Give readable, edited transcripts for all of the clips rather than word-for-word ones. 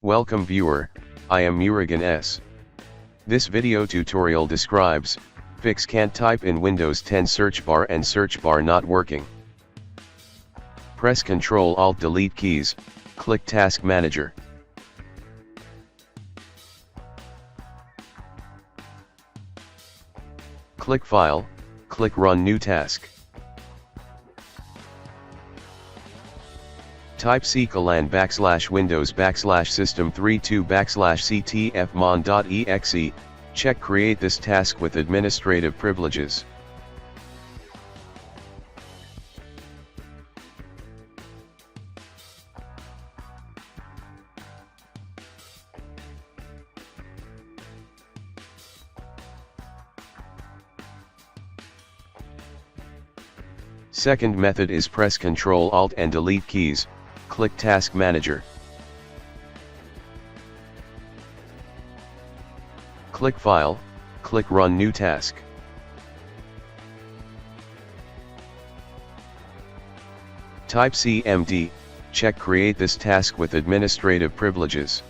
Welcome viewer, I am Murugan S. This video tutorial describes, fix can't type in Windows 10 search bar and search bar not working. Press Ctrl Alt Delete keys, click Task Manager. Click File, click Run New Task. Type c:LN/Windows/System32/Ctfmon.exe, check create this task with administrative privileges. Second method is press Ctrl Alt and Delete keys, click Task Manager. Click File, click Run New Task. Type CMD, check create this task with administrative privileges.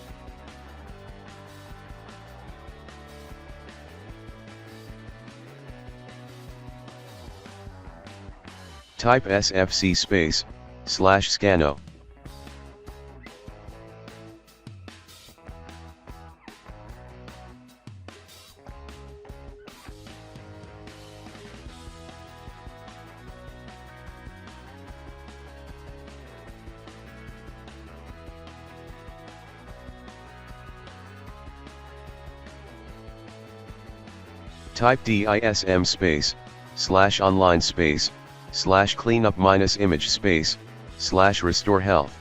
Type SFC /scanno. Type DISM /online /cleanup -image /restore health.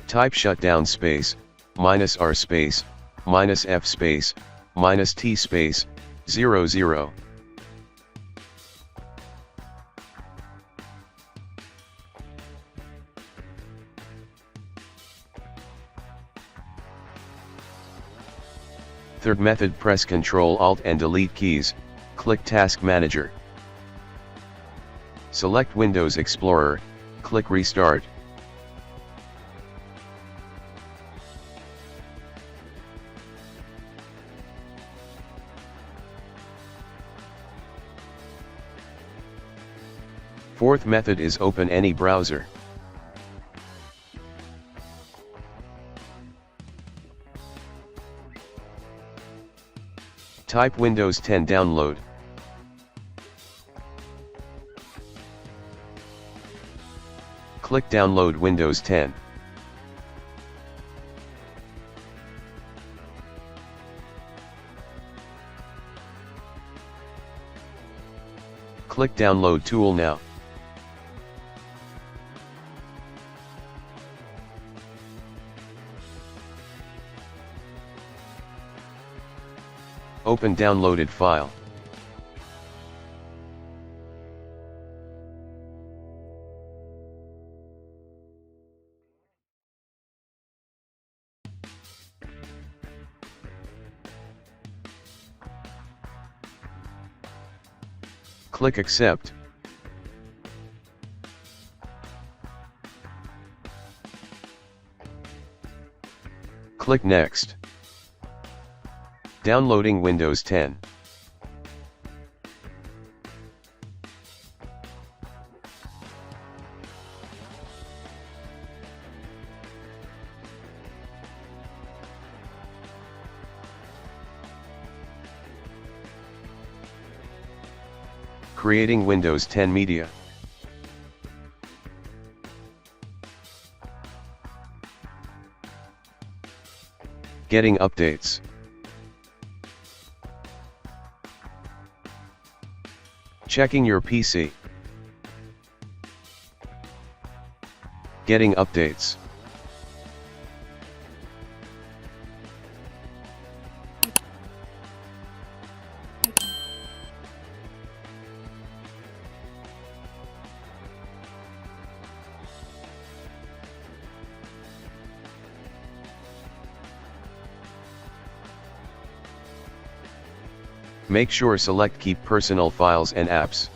Type shutdown -R -F -T 00. Third method, press Ctrl Alt and Delete keys, click Task Manager. Select Windows Explorer, click Restart. Fourth method is open any browser. Type Windows 10 download. Click Download Windows 10. Click Download tool now. Open downloaded file. Click Accept. Click Next. Downloading Windows 10. Creating Windows 10 media. Getting updates. Checking your PC. Getting updates. Make sure select Keep Personal Files and Apps.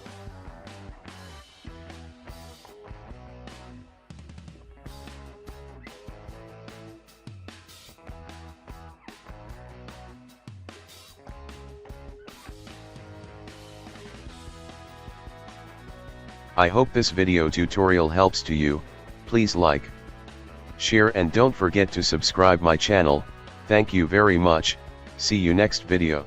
I hope this video tutorial helps to you. Please like, share and don't forget to subscribe my channel. Thank you very much. See you next video.